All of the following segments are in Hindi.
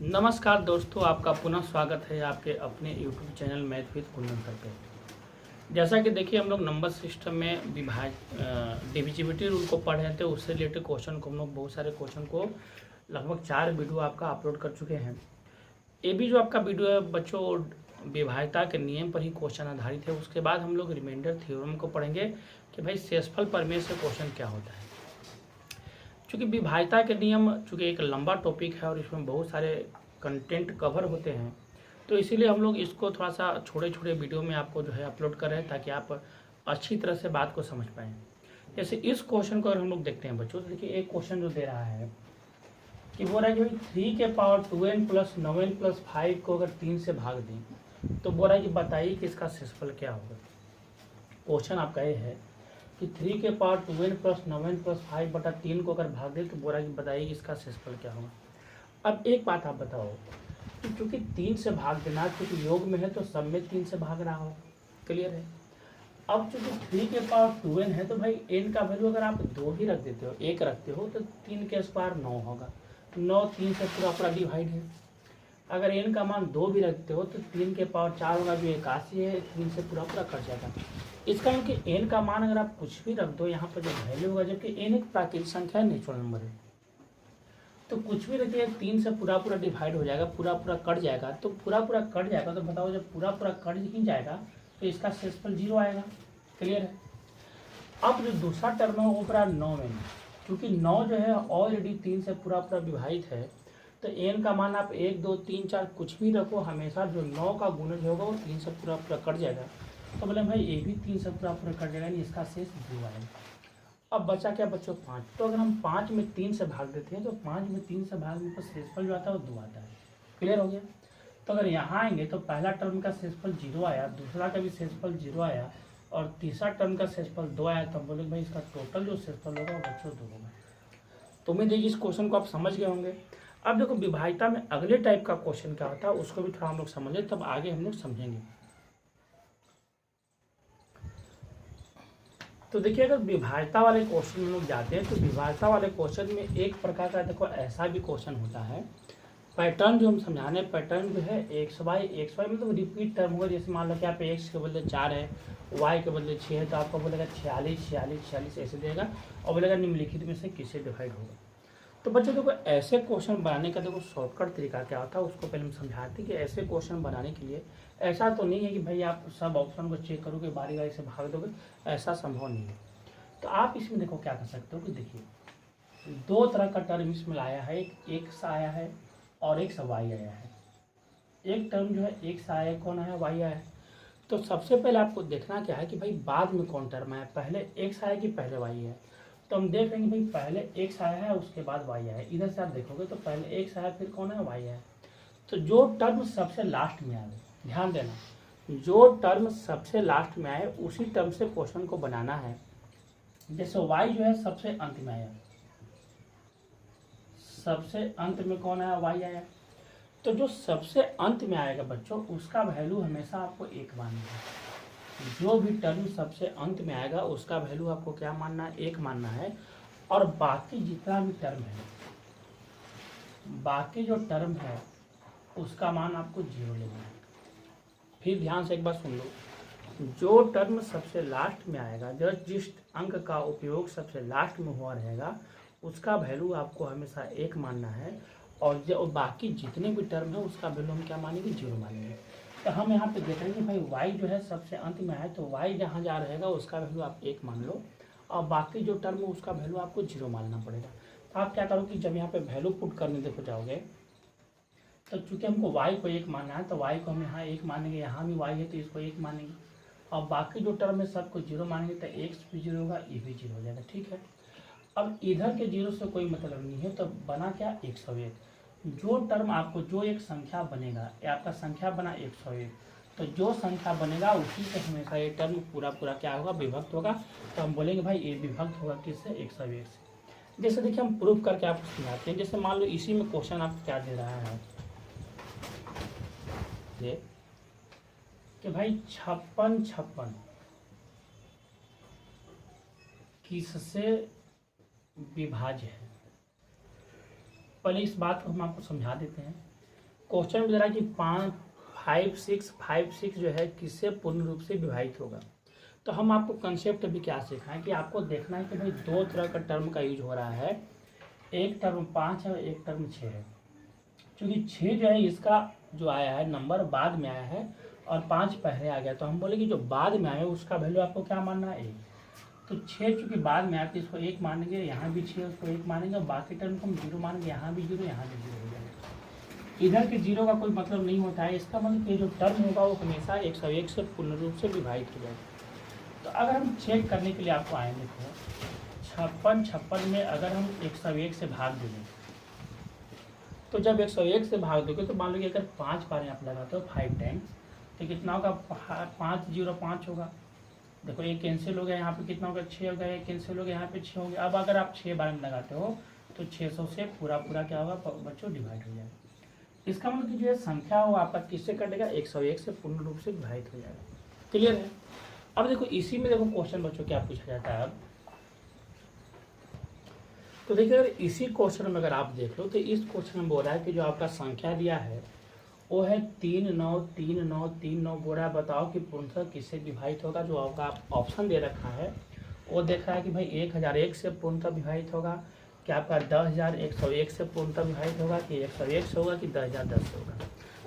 नमस्कार दोस्तों, आपका पुनः स्वागत है आपके अपने YouTube channel math with Kundan sir पे। जैसा कि देखिए, हम लोग नंबर सिस्टम में डिविजिबिलिटी रूल को पढ़ रहे थे। उससे रिलेटेड क्वेश्चन को हम लोग बहुत सारे क्वेश्चन को लगभग 4 वीडियो आपका अपलोड कर चुके हैं। ये भी जो आपका वीडियो है बच्चों, विभाज्यता के नियम पर ही क्वेश्चन आधारित है। उसके बाद हम लोग रिमाइंडर थ्योरम को पढ़ेंगे कि भाई शेषफल प्रमेय से क्वेश्चन क्या होता है। चूँकि विभाज्यता के नियम चूँकि एक लंबा टॉपिक है और इसमें बहुत सारे कंटेंट कवर होते हैं, तो इसीलिए हम लोग इसको थोड़ा सा छोटे छोटे वीडियो में आपको जो है अपलोड कर रहे हैं, ताकि आप अच्छी तरह से बात को समझ पाएँ। जैसे इस क्वेश्चन को अगर हम लोग देखते हैं बच्चों, तो देखिए एक क्वेश्चन जो दे रहा है कि बोल रहा है कि 3 के power 2n plus 9n plus 5 को अगर 3 से भाग दें तो बोल रहा है कि बताइए कि इसका शेषफल क्या होगा। क्वेश्चन आपका ये है कि 3 के power 2n plus 9n plus 5 बटा 3 को अगर भाग दे तो बोला कि बताइए इसका शेषफल क्या होगा। अब एक बात आप बताओ कि चूंकि 3 से भाग देना, क्योंकि योग में है तो सब में 3 से भाग रहा हो, क्लियर है। अब चूंकि 3 के पावर 2n है तो भाई n का वैल्यू अगर आप 2 भी रख देते हो, 1 रखते हो, तो 3 के स्क्वायर 9 होगा। 9 3 से पूरा डिवाइड है। अगर n का मान 2 भी रखते हो तो 3 के पावर 4 होगा, जो 81 है, 3 से पूरा कट जाएगा। इसका मतलब कि n का मान अगर आप कुछ भी रख दो यहाँ पर जो वैल्यू होगा, जबकि n एक प्राकृतिक संख्या है, नेचुरल नंबर है, तो कुछ भी रखिए 3 से पूरा डिवाइड हो जाएगा, पूरा कट जाएगा। तो पूरा कट जाएगा तो बताओ, जब पूरा कट ही जाएगा तो इसका शेषफल 0 आएगा, क्लियर है। अब जो दूसरा टर्म है वो पूरा 9 में, क्योंकि 9 जो है ऑलरेडी 3 से पूरा विभाजित है, तो n का मान आप 1 2 3 4 कुछ भी रखो, हमेशा जो 9 का गुणज होगा वो 3 से पूरा कट जाएगा। तो बोले भाई ये भी 3 से पूरा कट जाएगा, इसका शेष 0 आएगा। अब बचा क्या बच्चों, 5। तो अगर हम 5 में 3 से भाग देते हैं तो 5 में 3 से भागने पर शेषफल जो आता है वो 2 आता है, क्लियर हो गया। तो अगर यहाँ आएंगे तो पहला टर्म का शेषफल 0 आया, दूसरा का भी शेषफल 0 आया, और तीसरा टर्म का शेषफल 2 आया। तो हम बोले भाई इसका टोटल जो शेषफल होगा वो बच्चों 2 होगा। तो उम्मीद है कि इस क्वेश्चन को आप समझ गए होंगे। अब देखो विभाज्यता में अगले टाइप का क्वेश्चन क्या होता है, उसको भी थोड़ा हम लोग समझे, तब आगे हम लोग समझेंगे। तो देखिए, अगर विभाज्यता वाले क्वेश्चन में लोग जाते हैं तो विभाज्यता वाले क्वेश्चन में एक प्रकार का देखो ऐसा भी क्वेश्चन होता है, पैटर्न जो हम समझाने, पैटर्न जो है एक्स वाई मतलब रिपीट टर्म होगा। जैसे मान लो कि आप एक्स के बदले 4 है, वाई के बदले 6 है, तो आपको बोलेगा 46 46 46 ऐसे देगा और बोलेगा निम्नलिखित में से किससे डिवाइड होगा। तो बच्चों देखो, ऐसे क्वेश्चन बनाने का देखो शॉर्टकट तरीका क्या होता है, उसको पहले हम समझाते हैं कि ऐसे क्वेश्चन बनाने के लिए ऐसा तो नहीं है कि भाई आप सब ऑप्शन को चेक करोगे, बारी बारी से भाग दोगे, ऐसा संभव नहीं है। तो आप इसमें देखो क्या कर सकते हो कि देखिए 2 तरह का टर्म इसमें आया है, एक एक्स आया है और एक वाई आया है। एक टर्म जो है एक्स आया है, कौन आया, वाई आया है। तो सबसे पहले आपको देखना क्या है कि भाई बाद में कौन टर्म आया, पहले एक्स आया कि पहले वाई है। तो हम देख लेंगे भाई पहले एक्स आया है उसके बाद वाई आया है। इधर से आप देखोगे तो पहले एक्स आया फिर कौन है, वाई आया। तो जो टर्म सबसे लास्ट में आए, ध्यान देना, जो टर्म सबसे लास्ट में आए उसी टर्म से क्वेश्चन को बनाना है। जैसे y जो है सबसे अंत में आया, सबसे अंत में कौन आया, y आया। तो जो सबसे अंत में आएगा बच्चों, उसका वैल्यू हमेशा आपको 1 मानना है। जो भी टर्म सबसे अंत में आएगा उसका वैल्यू आपको क्या मानना है, 1 मानना है। और बाकी जितना भी टर्म है, बाकी जो टर्म है उसका मान आपको 0 लेना है। फिर ध्यान से एक बार सुन लो, जो टर्म सबसे लास्ट में आएगा, जिस अंक का उपयोग सबसे लास्ट में हुआ रहेगा, उसका वैल्यू आपको हमेशा 1 मानना है। और जो बाकी जितने भी टर्म है उसका वैल्यू हम क्या मानेंगे, 0 मानेंगे। तो हम यहाँ पे देख रहे हैं भाई y जो है सबसे अंत में है, तो y जहाँ जा रहेगा उसका वैल्यू आप 1 मान लो, और बाकी जो टर्म है उसका वैल्यू आपको 0 मानना पड़ेगा। तो आप क्या करो कि जब यहाँ पे वैल्यू पुट करने देखो जाओगे, तो चूंकि हमको y को 1 मानना है तो y को हम यहाँ 1 मानेंगे, यहाँ भी y है तो इसको 1 मानेंगे, और बाकी जो टर्म है सबको 0 मानेंगे। तो x भी 0 होगा, ये भी 0 हो जाएगा, ठीक है। अब इधर के 0 से कोई मतलब नहीं है, तो बना क्या, 101। जो टर्म आपको, जो एक संख्या बनेगा, ये आपका संख्या बना 101, तो जो संख्या बनेगा उसी से हमेशा ये टर्म पूरा क्या होगा, विभक्त होगा। तो हम बोलेंगे भाई ये विभक्त होगा किससे, 101 से। जैसे देखिए हम प्रूफ करके आपको समझाते हैं। जैसे मान लो इसी में क्वेश्चन आपको क्या दे रहा है कि भाई 56 किससे विभाज्य है। पहले इस बात को हम आपको समझा देते हैं क्वेश्चन में दे रहा है कि 5 6 जो है किससे पूर्ण रूप से विभाजित होगा। तो हम आपको कंसेप्ट अभी क्या सिखाएं कि आपको देखना है कि भाई दो तरह का टर्म का यूज हो रहा है, एक टर्म 5 है और एक टर्म 6 है। क्योंकि 6 जो है इसका जो आया है नंबर बाद में आया है और 5 पहले आ गया, तो हम बोले कि जो बाद में आया है उसका वैल्यू आपको क्या मानना है 1। तो 6 चूंकि बाद में आया तो इसको 1 मानेंगे, यहाँ भी 6 उसको 1 मानेंगे और बाकी टर्म को हम 0 मानेंगे, यहाँ भी 0 यहाँ भी 0 हो जाएगा। इधर के 0 का कोई मतलब नहीं होता है, इसका मतलब कि जो टर्म होगा वो हमेशा 101 से पूर्ण रूप से विभाजित हो जाएगा। तो अगर हम चेक करने के लिए आपको आएंगे तो 56 में अगर हम 101 से भाग देंगे, तो जब 101 से भाग दोगे तो मान लो कि अगर 5 बार आप लगाते हो 5 टाइम, तो कितना होगा 505 होगा। देखो एक कैंसिल हो गया, यहाँ पे कितना होगा 6 हो गया, एक कैंसिल हो गया, यहाँ पे 6 हो गया। अब अगर आप 6 बार में लगाते हो तो 600 से पूरा क्या होगा बच्चों डिवाइड हो जाएगा। इसका मतलब कि जो है संख्या वो आपका किससे कटेगा 101 से पूर्ण रूप से विभाजित हो जाएगा। क्लियर है। अब देखो इसी में देखो क्वेश्चन बच्चों क्या पूछा जाता है। अब तो देखिए अगर इसी क्वेश्चन में अगर आप देख लो तो इस क्वेश्चन में बोल रहा है कि जो आपका संख्या दिया है वो है 393939 बोल रहा है। बताओ कि पूर्णतः किससे विभाजित होगा। जो आपका ऑप्शन दे रखा है वो देख रहा है कि भाई 1001 से पूर्णतः विभाजित होगा, कि आपका 10101 से पूर्णतः विभाजित होगा, कि 101 से होगा, कि 10010 से होगा।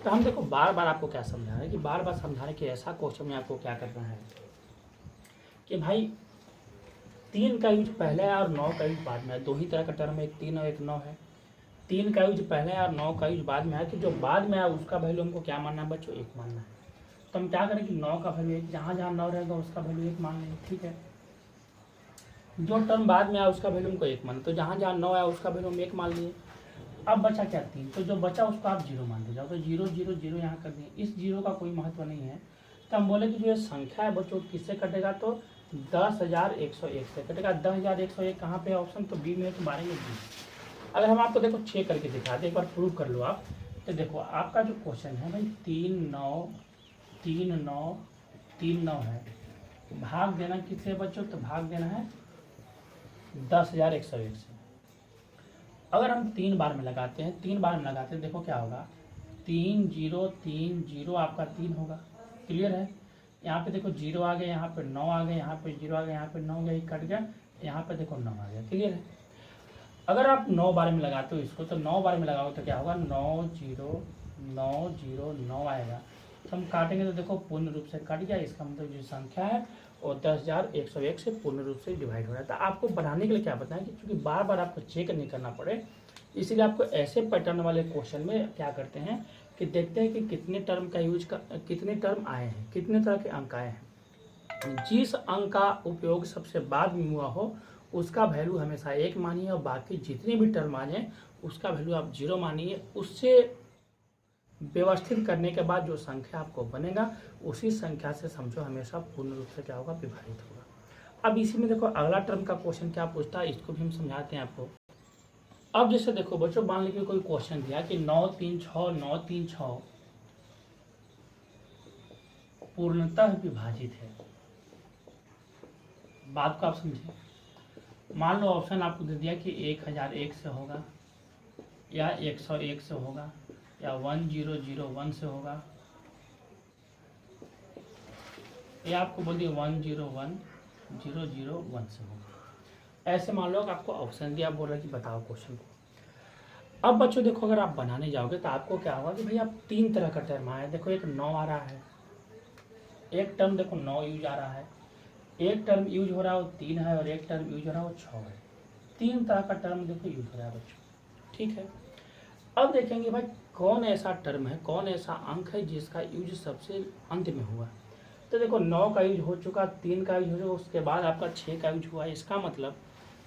तो हम देखो बार बार आपको क्या समझाना है कि बार बार समझाने कि ऐसा क्वेश्चन में आपको क्या करना है कि भाई 3 का यूज पहले है और 9 का यूज बाद में है। दो ही तरह का टर्म है, एक 3 और एक 9 है। 3 का यूज पहले है और 9 का यूज बाद में है। तो जो बाद में है उसका वैल्यू हमको क्या मानना है बच्चों 1 मानना है। तो हम क्या करें कि 9 का वैल्यू 1, जहाँ जहाँ 9 रहेगा उसका वैल्यू 1 मान लेंगे। ठीक है। जो टर्म बाद में आया उसका वैल्यू हमको 1 माना, तो जहाँ जहाँ 9 आया उसका वैल्यू हम 1 मान लिए। अब बचा क्या 3, तो जो बचा उसको आप 0 मान दे जाओ। तो 0 0 0 यहाँ कर दिए। इस 0 का कोई महत्व नहीं है। तो हम बोले कि जो ये संख्या है बच्चों किससे कटेगा, तो 10101 से कटेगा। 10101 कहाँ पे है ऑप्शन, तो बी में, तो मारेंगे बी। अगर हम आपको देखो चेक करके दिखा दे, एक बार प्रूव कर लो आप। तो देखो आपका जो क्वेश्चन है भाई 393939 है, भाग देना किससे बच्चों, तो भाग देना है 10101 से। अगर हम 3 बार में लगाते हैं, 3 बार में लगाते हैं, देखो क्या होगा 3 0 3 0 आपका 3 होगा। क्लियर है। यहाँ पे देखो 0 आ गया, यहाँ पे 9 आ गया, यहाँ पे 0 आ गया, यहाँ पे 9 गया, कट गया, यहाँ पे देखो 9 आ गया। क्लियर है। अगर आप 9 बार में लगाते हो इसको, तो 9 बार में लगाओ तो क्या होगा 9 0 9 0 9 आएगा। तो हम काटेंगे तो देखो पूर्ण रूप से कट गया। इसका मतलब जो संख्या है वो 10101 से पूर्ण रूप से डिवाइड हो रहा है। तो आपको बढ़ाने के लिए क्या बताएं कि चूंकि बार बार आपको चेक नहीं करना पड़े, इसीलिए आपको ऐसे पैटर्न वाले क्वेश्चन में क्या करते हैं कि देखते हैं कि कितने टर्म का यूज का, कितने टर्म आए हैं, कितने तरह के अंक आए हैं। जिस अंक का उपयोग सबसे बाद में हुआ हो उसका वैल्यू हमेशा 1 मानिए और बाकी जितने भी टर्म आ जाए उसका वैल्यू आप 0 मानिए। उससे व्यवस्थित करने के बाद जो संख्या आपको बनेगा उसी संख्या से समझो हमेशा पूर्ण रूप से क्या होगा विभाजित होगा। अब इसी में देखो अगला टर्म का क्वेश्चन क्या पूछता है, इसको भी हम समझाते हैं आपको। अब जैसे देखो बच्चों मान लीजिए कोई क्वेश्चन दिया कि 936 पूर्णतः विभाजित है। बात को आप समझे। मान लो ऑप्शन आपको दे दिया कि 1001 से होगा, या 101 से होगा, या 1001 से होगा, या आपको बोल दिया 101001 से होगा। ऐसे मान लो आपको ऑप्शन दिया, बोल रहा कि बताओ क्वेश्चन को। अब बच्चों देखो अगर आप बनाने जाओगे तो आपको क्या होगा कि भाई आप 3 तरह का टर्म आया। देखो एक 9 आ रहा है, एक टर्म देखो 9 यूज आ रहा है, एक टर्म यूज हो रहा है वो 3 है, और एक टर्म यूज हो रहा है वो 6 है। 3 तरह का टर्म देखो यूज हो रहा है बच्चों। ठीक है। अब देखेंगे भाई कौन ऐसा टर्म है, कौन ऐसा अंक है जिसका यूज सबसे अंत में हुआ। तो देखो 9 का यूज हो चुका, 3 का यूज हो चुका, उसके बाद आपका 6 का यूज हुआ। इसका मतलब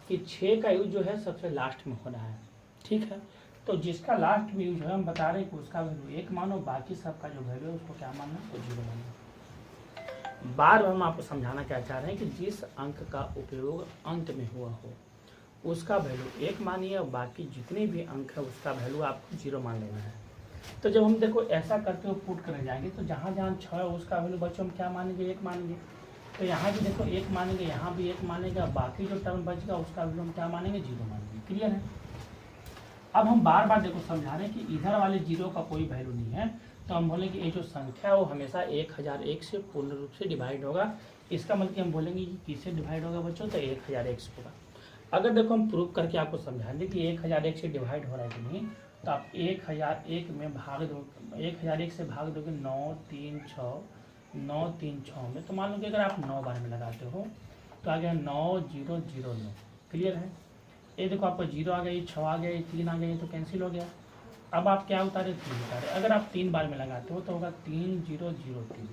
कि 6 का यूज जो है सबसे लास्ट में हो रहा है। ठीक है। तो जिसका लास्ट में यूज है हम बता रहे हैं कि उसका वैल्यू 1 मानो, बाकी सबका जो वैल्यू है उसको क्या मानना, तो 0 मानना। बार बार हम आपको समझाना क्या चाह रहे हैं कि जिस अंक का उपयोग अंत में हुआ हो उसका वैल्यू 1 मानिए और बाकी जितने भी अंक है उसका वैल्यू आपको 0 मान लेना है। तो जब हम देखो ऐसा करते हुए पुट करने जाएंगे तो जहाँ जहाँ 6 है उसका वैल्यू बच्चों हम क्या मानेंगे 1 मानेंगे। तो यहाँ भी देखो 1 मानेंगे, यहाँ भी 1 मानेंगे, बाकी जो टर्म बचेगा उसका वैल्यू हम क्या मानेंगे 0 मानेंगे। क्लियर है। अब हम बार बार देखो समझा रहे हैं कि इधर वाले जीरो का कोई वैल्यू नहीं है, तो हम बोलेंगे ये जो संख्या है वो हमेशा 1001 से पूर्ण रूप से डिवाइड होगा। इसका मतलब कि हम बोलेंगे कि किससे डिवाइड होगा बच्चों, तो 1001 से होगा। अगर देखो हम प्रूव करके आपको समझा दें कि 1001 से डिवाइड हो रहा है कि नहीं, तो आप 1001 में भाग दो, 1001 से भाग दोगे 9 3 6 में, तो मान लो कि अगर आप 9 बार में लगाते हो तो आ गया 9009। क्लियर है? ये देखो आपको 0 आ गया, ये 6 आ गया, ये 3 आ गया, ये तो कैंसिल हो गया। अब आप क्या उतारे, 3 उतारे। अगर आप 3 बार में लगाते हो तो होगा 3003।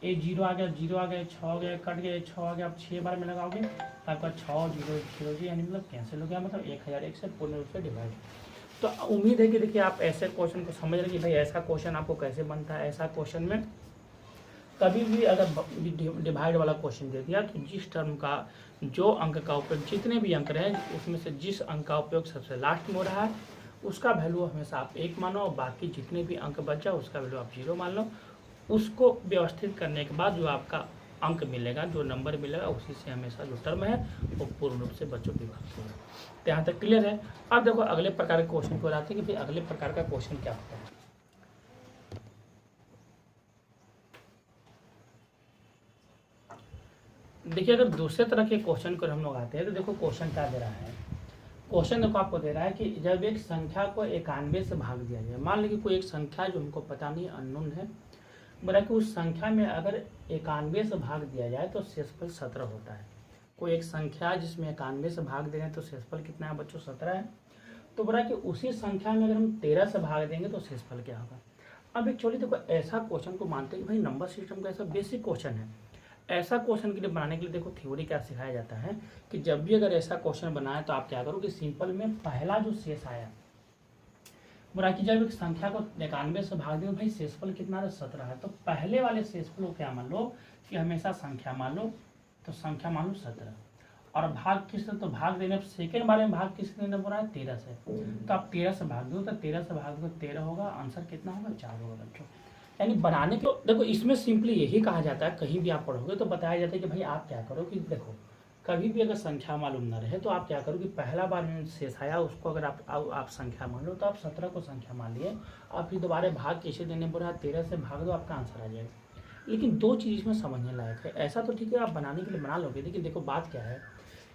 ये 0 आ गया, 0 आ गया, 6 हो गया, कट गया, 6 आ गया। आप 6 बार में लगाओगे तो आपका 6000 यानी मतलब कैंसिल हो गया, मतलब 1001 से पूर्ण रूप से डिवाइड। तो उम्मीद है कि देखिए आप ऐसे क्वेश्चन को समझ रहे कि भाई ऐसा क्वेश्चन आपको कैसे बनता है। ऐसा क्वेश्चन में कभी भी अगर डिवाइड वाला क्वेश्चन दे दिया तो जिस टर्म का जो अंक का उपयोग, जितने भी अंक रहे उसमें से जिस अंक का उपयोग सबसे लास्ट में हो रहा है उसका वैल्यू हमेशा आप 1 मानो, और बाकी जितने भी अंक बचा उसका वैल्यू आप 0 मान लो। उसको व्यवस्थित करने के बाद जो आपका अंक मिलेगा, जो नंबर मिलेगा, उसी से हमेशा जो टर्म है वो पूर्ण रूप से बच्चों विभाजित होगा। तो यहाँ तक क्लियर है। अब देखो अगले प्रकार के क्वेश्चन को आते हैं कि भाई अगले प्रकार का क्वेश्चन क्या होता है। देखिए अगर दूसरे तरह के क्वेश्चन को हम लोग आते हैं तो देखो क्वेश्चन क्या दे रहा है। क्वेश्चन देखो आपको दे रहा है कि जब एक संख्या को 91 से भाग दिया जाए, मान लीजिए कोई एक संख्या जो हमको पता नहीं, अननोन है, बोला कि उस संख्या में अगर 91 से भाग दिया जाए तो शेषफल 17 होता है। कोई एक संख्या जिसमें 91 से भाग दे रहे हैं तो शेषफल कितना है बच्चों, 17 है। तो बोला कि उसी संख्या में अगर हम 13 से भाग देंगे तो शेषफल क्या होगा। अब एक्चुअली देखो ऐसा क्वेश्चन को मानते हैं कि भाई नंबर सिस्टम का ऐसा बेसिक क्वेश्चन है। ऐसा क्वेश्चन के लिए बनाने के लिए देखो थ्योरी क्या सिखाया जाता है कि जब भी अगर ऐसा क्वेश्चन बनाए तो आप क्या करो कि सिंपल में पहला जो शेष आया, बोला कि जब एक संख्या को 91 से भाग दें भाई शेषफल कितना है, 17 है। तो पहले वाले शेषफल को क्या मान लो कि हमेशा संख्या मान लो, तो संख्या मान लो 17, और भाग किससे, तो भाग देने सेकेंड बारे में भाग किससे देना बोला है, 13 से। तो आप 13 से भाग दो, तो 13 से भाग दो 13 होगा, आंसर कितना होगा, 4 होगा बच्चों। यानी बनाने के देखो इसमें सिंपली यही कहा जाता है, कहीं भी आप पढ़ोगे तो बताया जाता है कि भाई आप क्या करो कि देखो कभी भी अगर संख्या मालूम ना रहे तो आप क्या करो कि पहला बार में शेष आया उसको अगर आप संख्या मान लो, तो आप 17 को संख्या मान लिए, आप फिर दोबारा भाग कैसे देने बोला 13 से भाग दो, आपका आंसर आ जाएगा। लेकिन दो चीज़ इसमें समझने लायक है। ऐसा तो ठीक है आप बनाने के लिए बना लोगे, लेकिन देखो बात क्या है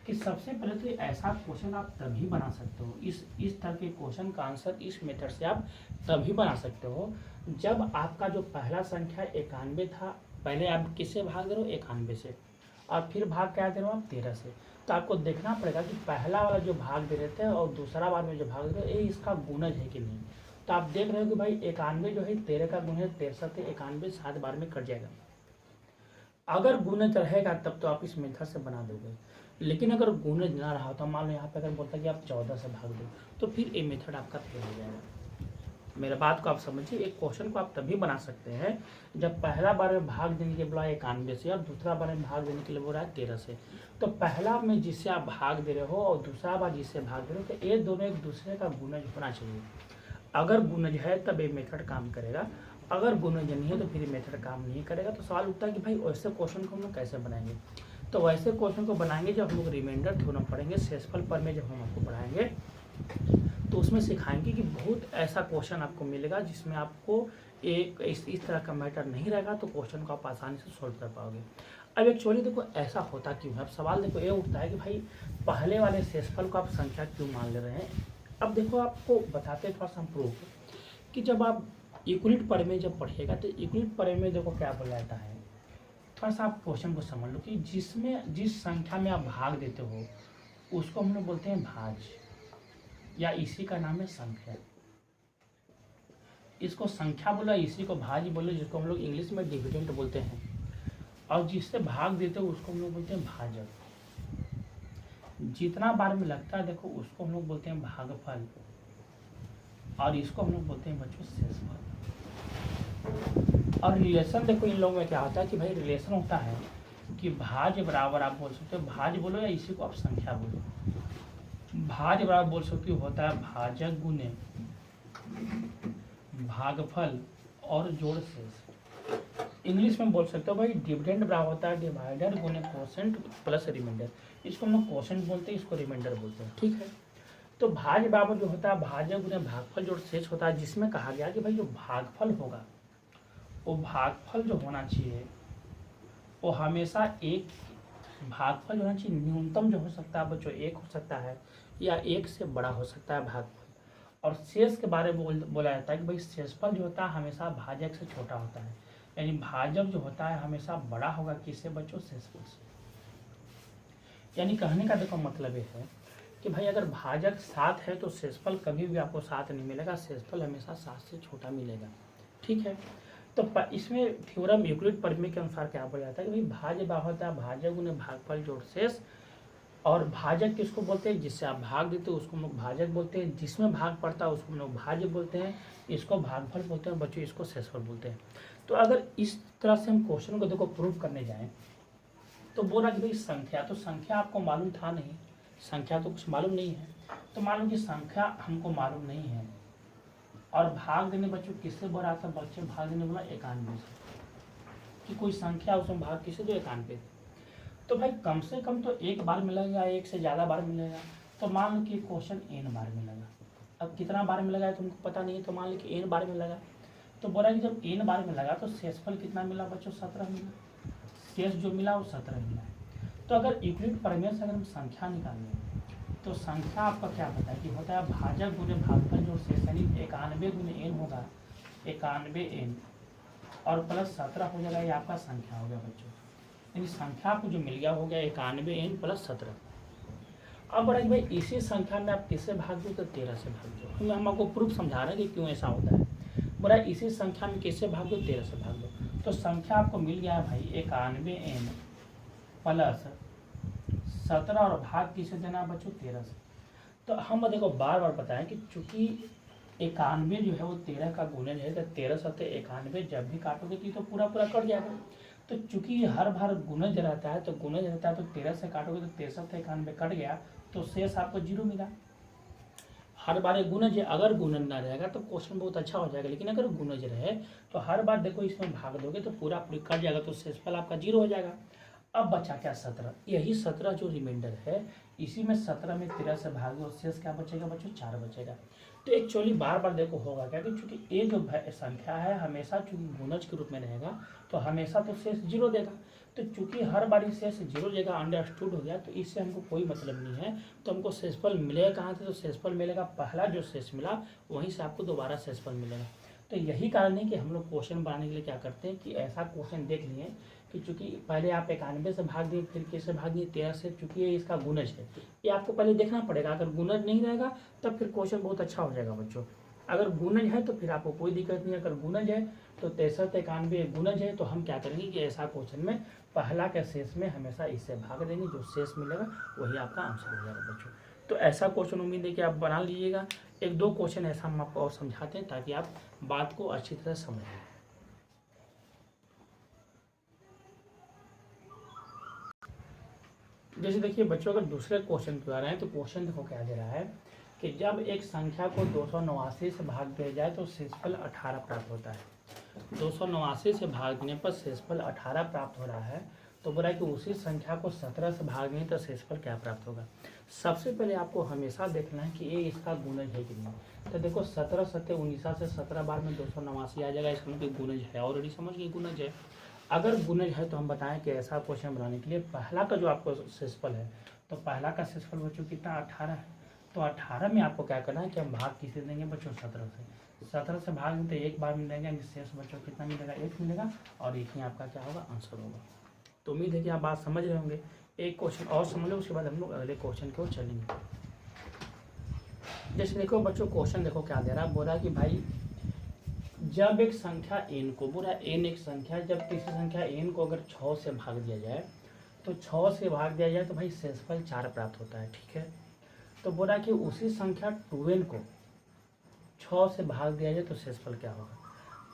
कि सबसे पहले तो ऐसा क्वेश्चन आप तभी बना सकते हो, इस तरह के क्वेश्चन का आंसर इस मेथड से आप तभी बना सकते हो जब आपका जो पहला संख्या 91 था, पहले आप किससे भाग दे रहे हो, 91 से, और फिर भाग क्या दे रहे हो आप 13 से। तो आपको देखना पड़ेगा कि पहला वाला जो भाग दे रहे थे और दूसरा बार में जो भाग दे रहे हो ये इसका गुणज है कि नहीं। तो आप देख रहे हो कि भाई 91 जो है 13 का गुण है, 13 से 91 7 बार में कट जाएगा। अगर गुणज रहेगा तब तो आप इस मेथड से बना दोगे, लेकिन अगर गुणज ना रहा तो मान लो यहाँ पे अगर बोलता है कि आप 14 से भाग दो, तो फिर ये मेथड आपका फेल हो जाएगा। मेरे बात को आप समझिए, एक क्वेश्चन को आप तभी बना सकते हैं जब पहला बार में भाग देने के बोला 91 से और दूसरा बार में भाग देने के लिए बोला है 13 से। तो पहला में जिससे आप भाग दे रहे हो और दूसरा बार जिससे भाग दे रहे हो, तो ये दोनों एक दूसरे का गुणज होना चाहिए। अगर गुणज है तब ये मेथड काम करेगा, अगर गुणज नहीं है तो फिर ये मेथड काम नहीं करेगा। तो सवाल उठता है कि भाई वैसे क्वेश्चन को हम लोग कैसे बनाएंगे। तो वैसे क्वेश्चन को बनाएंगे जब हम लोग रिमाइंडर थ्योरम पढ़ेंगे, शेषफल पर में जब हम आपको पढ़ाएंगे तो उसमें सिखाएंगे कि बहुत ऐसा क्वेश्चन आपको मिलेगा जिसमें आपको एक इस तरह का मैटर नहीं रहेगा, तो क्वेश्चन को आप आसानी से सोल्व कर पाओगे। अब एक्चुअली देखो ऐसा होता क्यों है, अब सवाल देखो ये उठता है कि भाई पहले वाले शेषफल को आप संख्या क्यों मान ले रहे हैं। अब देखो आपको बताते थोड़ा सा प्रूफ कि जब आप यूक्लिड प्रमेय जब पढ़िएगा तो यूक्लिड प्रमेय में देखो क्या बोला जाता है, थोड़ा सा आप क्वेश्चन को समझ लो कि जिस संख्या में आप भाग देते हो उसको हम लोग बोलते हैं भाज, या इसी का नाम है संख्या। इसको संख्या बोला, इसी को भाज बोले, जिसको हम लोग इंग्लिश में डिविडेंड बोलते हैं, और जिससे भाग देते हो उसको हम लोग बोलते हैं भाजक। जितना बार में लगता है देखो उसको हम लोग बोलते हैं भागफल, और इसको हम लोग बोलते हैं बच्चों शेषफल। और रिलेशन देखो इन लोगों में क्या होता है कि भाई रिलेशन होता है कि भाज बराबर आप बोल सकते हो भाज बोलो, या इसी को आप संख्या बोलो। भाज बराबर बोल सकते हो होता है भाजक गुने भागफल और जोड़ शेष। इंग्लिश में बोल सकते हो भाई डिविडेंड बराबर होता है डिवाइडर गुने कोसेंट प्लस रिमाइंडर। इसको हम लोग कोसेंट बोलते हैं, इसको रिमाइंडर बोलते हैं, ठीक है। तो भाज्य बाबत जो होता है भाज्य गुणे भागफल जो शेष होता है, जिसमें कहा गया कि भाई जो भागफल होगा वो भागफल जो होना चाहिए वो हमेशा एक भागफल जो होना चाहिए न्यूनतम जो हो सकता है बच्चों एक हो सकता है या एक से बड़ा हो सकता है भागफल। और शेष के बारे में बोला जाता है कि भाई शेषफल जो होता है हमेशा भाजक से छोटा होता है, यानी भाजक जो होता है हमेशा बड़ा होगा किससे बच्चों, शेषफल से। यानी कहने का देखो मतलब ये है कि भाई अगर भाजक 7 है तो शेषफल कभी भी आपको 7 नहीं मिलेगा, शेषफल हमेशा 7 से छोटा मिलेगा। ठीक है, तो इसमें थ्योरम यूक्लिड परिमेय के अनुसार क्या बोला जाता है कि भाई भाज्य बाहुल्य होता है भाजक गुणे भागफल जोड़ शेष। और भाजक किसको बोलते हैं, जिससे आप भाग देते हो उसको हम लोग भाजक बोलते हैं, जिसमें भाग पड़ता है उसको हम लोग भाज्य बोलते हैं, इसको भागफल बोलते हैं बच्चों, इसको शेषफल बोलते हैं। तो अगर इस तरह से हम क्वेश्चन को देखो प्रूव करने जाएं तो बोला कि भाई संख्या, तो संख्या आपको मालूम था नहीं, संख्या तो कुछ मालूम नहीं है, तो मालूम कि संख्या हमको मालूम नहीं है। और भाग देने बच्चों किससे बोला था, बच्चे भाग देने बोला 91 से, कि कोई संख्या उसमें भाग किससे, जो 91। तो भाई कम से कम तो एक बार मिलेगा, एक से ज़्यादा बार मिलेगा। तो मान लो कि क्वेश्चन n बार मिलेगा, अब कितना बार मिलेगा तुमको पता नहीं है, तो मान लो कि n बार मिलेगा। तो बोला कि जब n बार मिलेगा तो शेषफल कितना मिला बच्चों, 17 मिला, शेष जो मिला वो 17 मिला। तो अगर यूक्लिड परिमेय से अगर हम संख्या निकालें तो संख्या आपका क्या होता है कि होता है भाजक गुणे भागफल जो शेष, यानी 91 गुणे n होगा, 91 n और प्लस 17 हो जाएगा, ये आपका संख्या हो गया बच्चों। यानी संख्या आपको जो मिल गया हो गया 91 n प्लस 17। अब बड़ा भाई इसी संख्या में आप किससे भाग दो, तो 13 से भाग दो। हम आपको प्रूफ समझा रहे हैं कि क्यों ऐसा होता है। बड़ा इसी संख्या में किससे भाग दो, 13 से भाग दो। तो संख्या आपको मिल गया है भाई 91 n प्लस 17 और भाग किसे देना है बच्चों, 13 से। तो हम देखो बार बार बताएं कि चूंकि 91 जो है वो 13 का गुणज है, तो 13 सत्य 91 जब भी काटोगे तो पूरा पूरा कट जाएगा। तो चूंकि हर बार गुणज रहता है, तो गुणज रहता है तो 13 से काटोगे तो 13 से 91 कट गया, तो शेष आपको 0 मिला। हर बार एक गुणज है, अगर गुणज ना रहेगा तो क्वेश्चन बहुत अच्छा हो जाएगा, लेकिन अगर गुणज रहे तो हर बार देखो इसमें भाग दोगे तो पूरा पूरी कट जाएगा, तो शेषफल आपका 0 हो जाएगा। अब बचा क्या, 17। यही 17 जो रिमाइंडर है, इसी में 17 में 13 से भाग दो, शेष क्या बचेगा बच्चों, 4 बचेगा। तो एक्चुअली बार बार देखो होगा क्या कि चूंकि ये जो संख्या है हमेशा चूंकि गुणज के रूप में रहेगा तो हमेशा तो शेष 0 देगा। तो चूंकि हर बार शेष 0 देगा, अंडरस्टूड हो गया, तो इससे हमको कोई मतलब नहीं है। तो हमको शेषफल मिलेगा कहाँ से, तो शेषफल मिलेगा पहला जो शेष मिला वहीं से आपको दोबारा शेषफल मिलेगा। तो यही कारण है कि हम लोग क्वेश्चन बनाने के लिए क्या करते हैं कि ऐसा क्वेश्चन देख लिए कि चूंकि पहले आप 91 से भाग दिए, फिर किससे भाग दिए, 13 से, चूंकि ये इसका गुणज है, ये आपको पहले देखना पड़ेगा। अगर गुणज नहीं रहेगा तब फिर क्वेश्चन बहुत अच्छा हो जाएगा बच्चों। अगर गुणज है तो फिर आपको कोई दिक्कत नहीं है, अगर गुणज है तो 63 91 गुणज है, तो हम क्या करेंगे कि ऐसा क्वेश्चन में पहला के शेष में हमेशा इससे भाग देंगे, जो शेष मिलेगा वही आपका आंसर हो जाएगा बच्चों। तो ऐसा क्वेश्चन उम्मीद है कि आप बना लीजिएगा। एक दो क्वेश्चन ऐसा हम आपको और समझाते हैं ताकि आप बात को अच्छी तरह समझें। जैसे देखिए बच्चों, अगर दूसरे क्वेश्चन पे आ रहे हैं तो क्वेश्चन देखो क्या दे रहा है कि जब एक संख्या को 289 से भाग दिया जाए तो शेषफल 18 प्राप्त होता है। 289 से भाग देने पर शेषफल 18 प्राप्त हो रहा है, तो बोला कि उसी संख्या को 17 से भाग दें तो शेषफल क्या प्राप्त होगा। सबसे पहले आपको हमेशा देखना है कि ये इसका गुणज है कि नहीं। तो देखो 17 सत्य 19 से 17 बार में 289 आ जाएगा, इसमें कोई गुणज है, ऑलरेडी समझ गए गुणज है। अगर गुणज है तो हम बताएं कि ऐसा क्वेश्चन बनाने के लिए पहला का जो आपको शेषफल है, तो पहला का शेषफल बच्चों कितना 18 है, तो 18 में आपको क्या करना है कि हम भाग किसे देंगे बच्चों 17 से। 17 से भाग देते एक बार मिलेगा, शेष बच्चों कितना मिलेगा 1 मिलेगा, और एक ही आपका क्या होगा आंसर होगा। तो उम्मीद है कि आप बात समझ रहे होंगे। एक क्वेश्चन और समझ लो, उसके बाद हम लोग अगले क्वेश्चन की ओर चलेंगे। जैसे देखो बच्चों क्वेश्चन देखो क्या दे रहा है, बोल रहा है कि भाई जब एक संख्या n को, बोला n एक संख्या, जब किसी संख्या n को अगर 6 से भाग दिया जाए तो 6 से भाग दिया जाए तो भाई शेषफल 4 प्राप्त होता है। ठीक है, तो बोला कि उसी संख्या 2n को 6 से भाग दिया जाए तो शेषफल क्या होगा।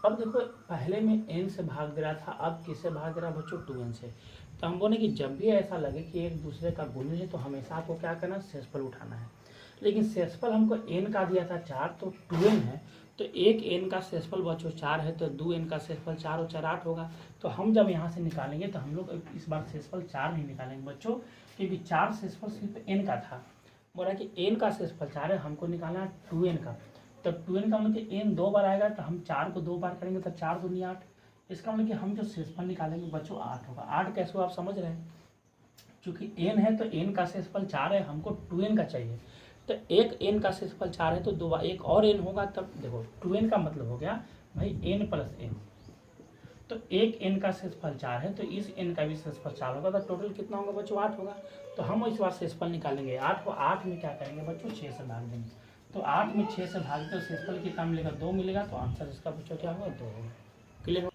अब देखो पहले में n से भाग दे रहा था, अब किससे भाग दे रहा बच्चों 2n से। तो हम बोले कि जब भी ऐसा लगे कि एक दूसरे का गुणज है तो हमेशा आपको क्या करना है, शेषफल उठाना है। लेकिन शेषफल हमको n का दिया था 4, तो 2n है, तो एक n का शेषफल बच्चों 4 है, तो 2n का शेषफल 4 और 4 8 होगा। तो हम जब यहाँ से निकालेंगे तो हम लोग इस बार शेषफल 4 नहीं निकालेंगे बच्चों, क्योंकि 4 शेषफल सिर्फ n का था। बोला कि एन का शेषफल 4 है, हमको निकालना है 2n का। तो 2n का मतलब एन 2 बार आएगा, तो हम 4 को 2 बार करेंगे तो 4 दूनी 8। इसका मतलब कि हम जो शेषफल निकालेंगे बच्चों 8 होगा। 8 कैसे हो आप समझ रहे हैं, चूंकि n है तो n का शेषफल 4 है, हमको 2n का चाहिए। तो एक n का शेषफल 4 है तो दो एक और n होगा, तब देखो 2n का मतलब हो गया भाई n प्लस n। तो एक n का शेषफल 4 है तो इस n का भी शेषफल 4 होगा, तो टोटल कितना होगा बच्चों 8 होगा। तो हम इस बार शेषफल निकालेंगे 8 को। 8 में क्या करेंगे बच्चों 6 से भाग देंगे। तो 8 में 6 से भाग तो शेषफल कितना मिलेगा 2 मिलेगा। तो आंसर इसका बच्चों क्या होगा 2 होगा। क्लियर।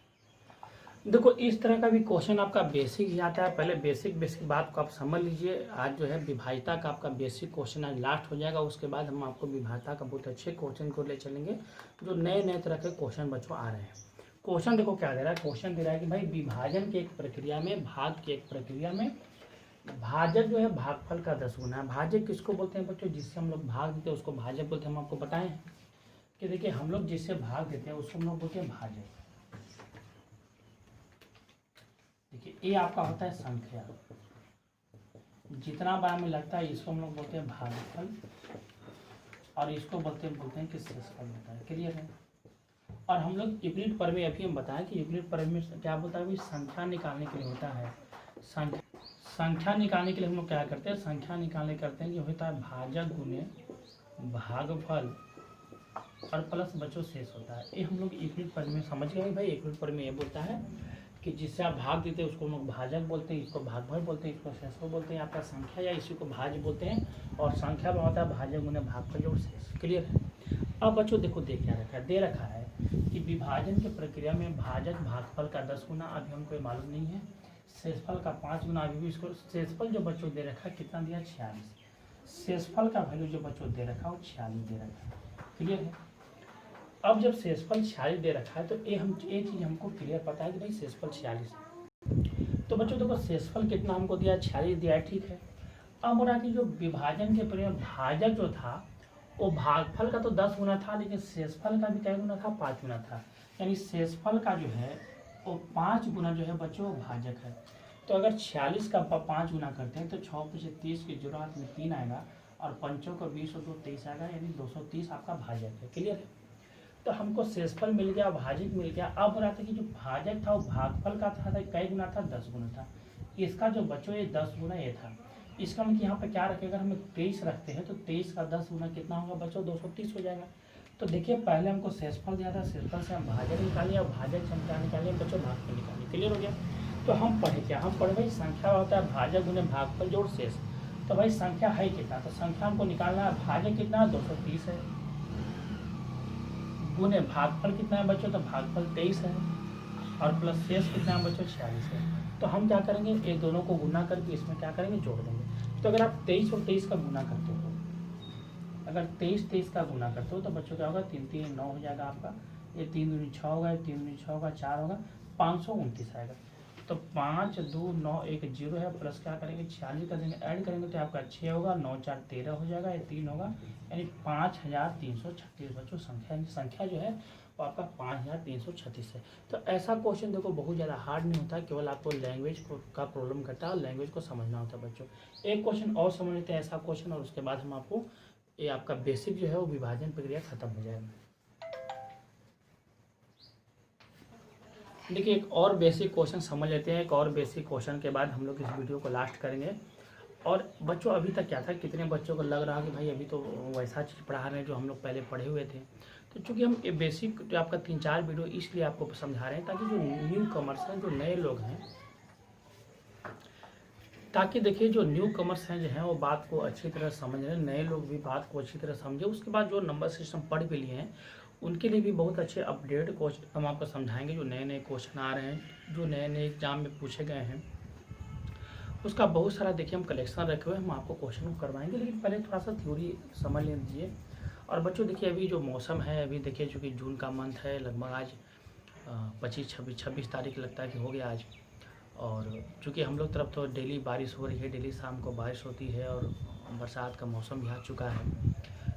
देखो इस तरह का भी क्वेश्चन आपका बेसिक ही आता है। पहले बेसिक बात को आप समझ लीजिए। आज जो है विभाज्यता का आपका बेसिक क्वेश्चन आज लास्ट हो जाएगा। उसके बाद हम आपको विभाज्यता का बहुत अच्छे क्वेश्चन को ले चलेंगे, जो नए नए तरह के क्वेश्चन बच्चों आ रहे हैं। क्वेश्चन देखो क्या दे रहा है। क्वेश्चन दे रहा है कि भाई विभाजन की एक प्रक्रिया में, भाग की एक प्रक्रिया में भाजक जो है भागफल का 10 गुना है। भाजक किसको बोलते हैं बच्चों, जिससे हम लोग भाग देते हैं उसको भाजक बोलते हैं। हम आपको बताएं कि देखिए हम लोग जिससे भाग देते हैं उसको हम लोग बोलते हैं भाजक। देखिए ये आपका होता है संख्या, जितना बार में लगता है इसको हम लोग बोलते हैं भागफल, और इसको बोलते हैं कि शेषफल होता है। क्लियर है। और हम लोग यूक्लिड प्रमेय अभी हम बताएं कि यूक्लिड प्रमेय में क्या होता है, संख्या निकालने के लिए होता है। संख्या निकालने के लिए हम लोग क्या करते हैं, संख्या निकालने करते हैं कि होता है भाजक गुने भागफल और प्लस बच्चों शेष होता है। ये हम लोग यूक्लिड प्रमेय में समझ गए भाई। यूक्लिड प्रमेय ये बोलता है कि जिससे आप भाग देते हैं उसको हम लोग भाजक बोलते हैं, इसको भागफल बोलते हैं, इसको शेषफल बोलते हैं। आपका संख्या या इसी को भाज्य बोलते हैं, और संख्या में होता है भाजक गुने भागफल और शेष। क्लियर है। अब बच्चों देखो दे क्या रखा है, दे रखा है कि विभाजन की प्रक्रिया में भाजक भागफल का 10 गुना, अभी हमको मालूम नहीं है। शेषफल का 5 गुना, अभी भी इसको शेषफल जो बच्चों दे रखा है कितना दिया 46। शेषफल का वैल्यू जो बच्चों दे रखा है वो 46 दे रखा है। क्लियर है। अब जब शेषफल 46 दे रखा है तो ये चीज हमको क्लियर पता है कि भाई शेषफल 46 है। तो बच्चों देखो शेषफल कितना हमको दिया 46 दिया है, ठीक है। अब बोला कि जो विभाजन के प्रक्रिया भाजक जो था वो भागफल का तो 10 गुना था, लेकिन शेषफल का भी क्या गुना था 5 गुना था। यानी शेषफल का जो है वो 5 गुना जो है बच्चों भाजक है। तो अगर 46 का 5 गुना करते हैं तो 6 × 30 की जुड़ा में 3 आएगा, और 5 को 20 और 2 23 आएगा, यानी 230 आपका भाजक है। क्लियर है। तो हमको शेषफल मिल गया, भाजक मिल गया। अब हो रहा था कि जो भाजक था वो भागफल का था कई गुना था 10 गुना था। इसका जो बच्चों ये 10 गुना ये था। इसका मतलब यहाँ पे क्या रखेगा, हम 23 रखते हैं तो 23 का 10 गुना कितना होगा बच्चों 230 हो जाएगा। तो देखिए पहले हमको शेषफल दिया था, शेषफल से हम भाजक निकालिए और भाजक से हम क्या निकालिए बच्चों भागफल निकालिए। क्लियर हो गया। तो हम पढ़े क्या, हम पढ़े भाई संख्या होता है भाजक गुने भागफल जोड़ शेष। तो भाई संख्या है कितना, तो संख्या हमको निकालना है। भाजक कितना 230 है, गुने भागफल कितना है बच्चों, तो भागफल 23 है, और प्लस शेष कितना है बच्चों 46 है। तो हम क्या करेंगे, ये दोनों को गुना करके इसमें क्या करेंगे जोड़ देंगे। तो अगर आप 23 और 23 का गुना करते हो, अगर 23 का गुना करते हो तो बच्चों क्या होगा 3 3 9 हो जाएगा आपका। ये 3 दूनी 6 होगा, 3 दूनी 6 होगा, 4 होगा, 529 आएगा। तो 5 2 9 1 0 है, प्लस क्या करेंगे 46 का देंगे, ऐड करेंगे तो आपका 6 होगा, 9 4 13 हो जाएगा, ये 3 होगा, यानी 5336 बच्चों संख्या जो है वो आपका 5336 है। तो ऐसा क्वेश्चन देखो बहुत ज़्यादा हार्ड नहीं होता, केवल आपको लैंग्वेज का प्रॉब्लम करता है और लैंग्वेज को समझना होता है बच्चों। एक क्वेश्चन और समझ लेते हैं ऐसा क्वेश्चन, और उसके बाद हम आपको ये आपका बेसिक जो है वो विभाजन प्रक्रिया खत्म हो जाएगा। देखिए एक और बेसिक क्वेश्चन समझ लेते हैं। एक और बेसिक क्वेश्चन के बाद हम लोग इस वीडियो को लास्ट करेंगे। और बच्चों अभी तक क्या था, कितने बच्चों को लग रहा कि भाई अभी तो वैसा चीज़ पढ़ा रहे हैं जो हम लोग पहले पढ़े हुए थे। तो चूँकि हम ये बेसिक जो आपका 3-4 वीडियो इसलिए आपको समझा रहे हैं ताकि जो न्यू कमर्स हैं, जो नए लोग हैं, ताकि देखिए जो न्यू कमर्स हैं जो हैं वो बात को अच्छी तरह समझ रहे हैं, नए लोग भी बात को अच्छी तरह समझे। उसके बाद जो नंबर सिस्टम पढ़ भी लिए हैं उनके लिए भी बहुत अच्छे अपडेट क्वेश्चन हम आपको समझाएंगे। जो नए नए क्वेश्चन आ रहे हैं, जो नए नए एग्जाम में पूछे गए हैं, उसका बहुत सारा देखिए हम कलेक्शन रखे हुए हैं, हम आपको क्वेश्चन करवाएंगे। लेकिन पहले थोड़ा सा थ्योरी समझ लीजिए। और बच्चों देखिए अभी जो मौसम है, अभी देखिए चूँकि जून का मंथ है, लगभग आज 26 तारीख लगता है कि हो गया आज। और चूँकि हम लोग तरफ तो डेली बारिश हो रही है, डेली शाम को बारिश होती है, और बरसात का मौसम भी आ चुका है।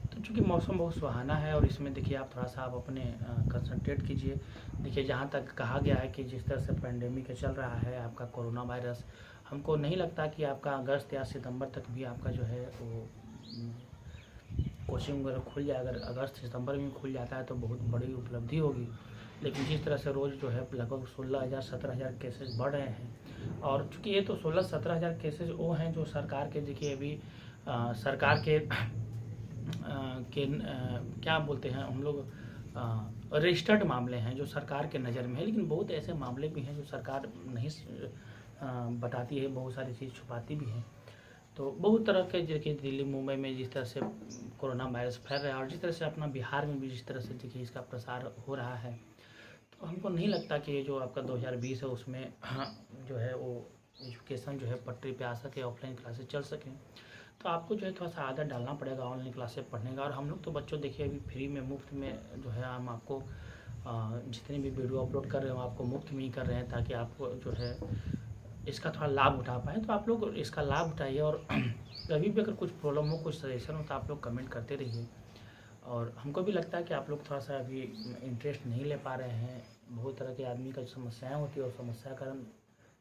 तो चूँकि मौसम बहुत सुहाना है, और इसमें देखिए आप थोड़ा सा आप अपने कंसंट्रेट कीजिए। देखिए जहाँ तक कहा गया है कि जिस तरह से पेंडेमिक चल रहा है आपका कोरोना वायरस, हमको नहीं लगता कि आपका अगस्त या सितंबर तक भी आपका जो है वो कोचिंग वगैरह खुल जाए, अगर अगस्त सितंबर में खुल जाता है तो बहुत बड़ी उपलब्धि होगी। लेकिन जिस तरह से रोज़ जो है लगभग 16,000 17,000 केसेस बढ़ रहे हैं, और चूँकि ये तो 16-17,000 केसेस वो हैं जो सरकार के, देखिए अभी सरकार के क्या बोलते हैं हम लोग, रजिस्टर्ड मामले हैं जो सरकार के नज़र में है। लेकिन बहुत ऐसे मामले भी हैं जो सरकार नहीं बताती है, बहुत सारी चीज़ छुपाती भी है। तो बहुत तरह के, देखिए दिल्ली मुंबई में जिस तरह से कोरोना वायरस फैल रहा है, और जिस तरह से अपना बिहार में भी जिस तरह से देखिए इसका प्रसार हो रहा है, तो हमको नहीं लगता कि ये जो आपका 2020 है उसमें जो है वो एजुकेशन जो है पटरी पे आ सके, ऑफलाइन क्लासेस चल सकें। तो आपको जो है थोड़ा सा आदत डालना पड़ेगा ऑनलाइन क्लासेस पढ़ने का। और हम लोग तो बच्चों देखिए अभी फ्री में, मुफ्त में जो है हम आपको जितने भी वीडियो अपलोड कर रहे हो आपको मुफ्त में ही कर रहे हैं, ताकि आपको जो है इसका थोड़ा लाभ उठा पाएँ। तो आप लोग इसका लाभ उठाइए, और कभी भी अगर कुछ प्रॉब्लम हो, कुछ सजेशन हो, तो आप लोग कमेंट करते रहिए। और हमको भी लगता है कि आप लोग थोड़ा सा अभी इंटरेस्ट नहीं ले पा रहे हैं, बहुत तरह के आदमी का समस्याएं होती है और समस्या का कारण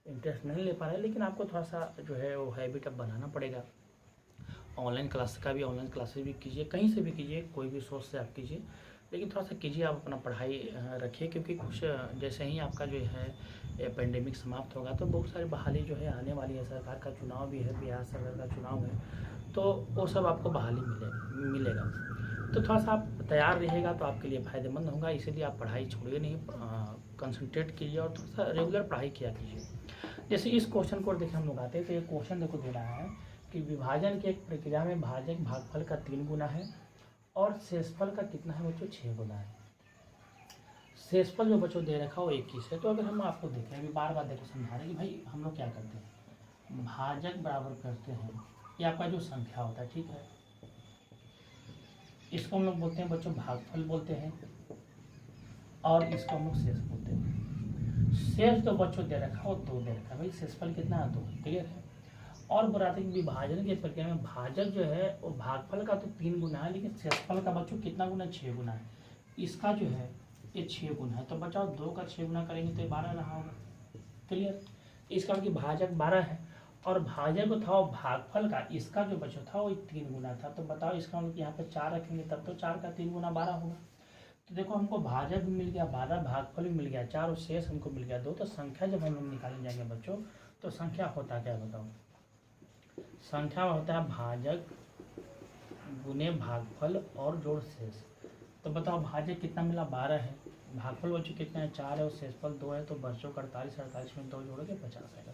इंटरेस्ट नहीं ले पा रहे हैं। लेकिन आपको थोड़ा सा जो है वो हैबिट अब बनाना पड़ेगा। ऑनलाइन क्लास का भी, ऑनलाइन क्लासेस भी कीजिए, कहीं से भी कीजिए, कोई भी सोर्स से आप कीजिए, लेकिन थोड़ा सा कीजिए, आप अपना पढ़ाई रखिए। क्योंकि कुछ जैसे ही आपका जो है पेंडेमिक समाप्त होगा तो बहुत सारी बहाली जो है आने वाली है। सरकार का चुनाव भी है, बिहार सरकार का चुनाव है, तो वो सब आपको बहाली मिलेगा। तो थोड़ा सा आप तैयार रहिएगा तो आपके लिए फ़ायदेमंद होगा। इसीलिए आप पढ़ाई छोड़िए नहीं, कंसंट्रेट कीजिए और थोड़ा सा रेगुलर पढ़ाई किया कीजिए। जैसे इस क्वेश्चन को देखिए हम लोग आते हैं, तो ये क्वेश्चन देखो दे रहा है कि विभाजन की एक प्रक्रिया में भाजक भागफल का 3 गुना है और शेषफल का कितना है बच्चों, 6 गुना है। शेषफल जो बच्चों दे रखा हो 21 है। तो अगर हम आपको देखें, अभी बार बार देखो समझा रहे हैं कि भाई हम लोग क्या करते हैं, भाजक बराबर करते हैं, ये आपका जो संख्या होता है, ठीक है, इसको हम लोग बोलते हैं बच्चों भागफल बोलते हैं, और इसको हम लोग शेष बोलते हैं। शेष जो बच्चों दे रखा हो 2 दे रखा है, भाई शेषफल कितना है, 2, क्लियर है। और बताते हैं विभाजन की प्रक्रिया में भाजक जो है वो भागफल का तो 3 गुना है, लेकिन शेषफल का बच्चों कितना गुना, 6 गुना है। इसका जो है ये 6 गुना है। तो बचाओ 2 का 6 गुना करेंगे तो ये 12 रहा होगा, क्लियर। इसका कि भाजक 12 है और भाजक था भागफल का, इसका जो बच्चों था वो 3 गुना था। तो बताओ इसका मतलब यहाँ पे 4 रखेंगे तब तो 4 का 3 गुना 12 होगा। तो देखो हमको भाजक भी मिल गया 12, भागफल भी मिल गया 4 और शेष हमको मिल गया 2। तो संख्या जब हम लोग निकालने जाएंगे बच्चों, तो संख्या होता क्या बताओ, संख्या होता है भाजक गुने भागफल और जोड़ शेष। तो बताओ भाजक कितना मिला, 12 है, भागफल बच्चों कितना है, 4 है, और शेषफल 2 है। तो बच्चों का 48 में 2 जोड़ोगे 50 आएगा।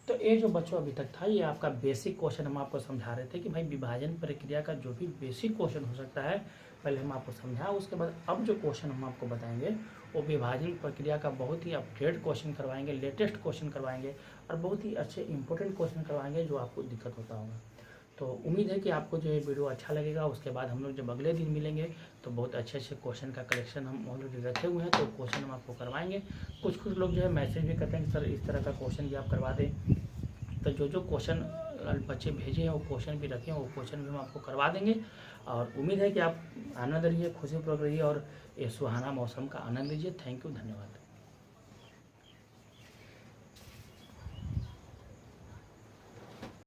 तो ये जो बच्चों अभी तक था ये आपका बेसिक क्वेश्चन हम आपको समझा रहे थे कि भाई विभाजन प्रक्रिया का जो भी बेसिक क्वेश्चन हो सकता है पहले हम आपको समझा। उसके बाद अब जो क्वेश्चन हम आपको बताएंगे वो विभाजन प्रक्रिया का बहुत ही अपडेट क्वेश्चन करवाएंगे, लेटेस्ट क्वेश्चन करवाएंगे, और बहुत ही अच्छे इंपॉर्टेंट क्वेश्चन करवाएंगे जो आपको दिक्कत होता होगा। तो उम्मीद है कि आपको जो ये वीडियो अच्छा लगेगा। उसके बाद हम लोग जब अगले दिन मिलेंगे तो बहुत अच्छे अच्छे क्वेश्चन का कलेक्शन हम ऑलरेडी रखे हुए हैं, तो क्वेश्चन हम आपको करवाएंगे। कुछ लोग जो है मैसेज भी करते हैं कि सर इस तरह का क्वेश्चन भी आप करवा दें। तो जो क्वेश्चन बच्चे भेजे हैं वो क्वेश्चन भी रखे हैं, वो क्वेश्चन भी हम आपको करवा देंगे। और उम्मीद है कि आप आनंद रहिए, खुशीपूर्वक रहिए और ये सुहाना मौसम का आनंद लीजिए। थैंक यू, धन्यवाद।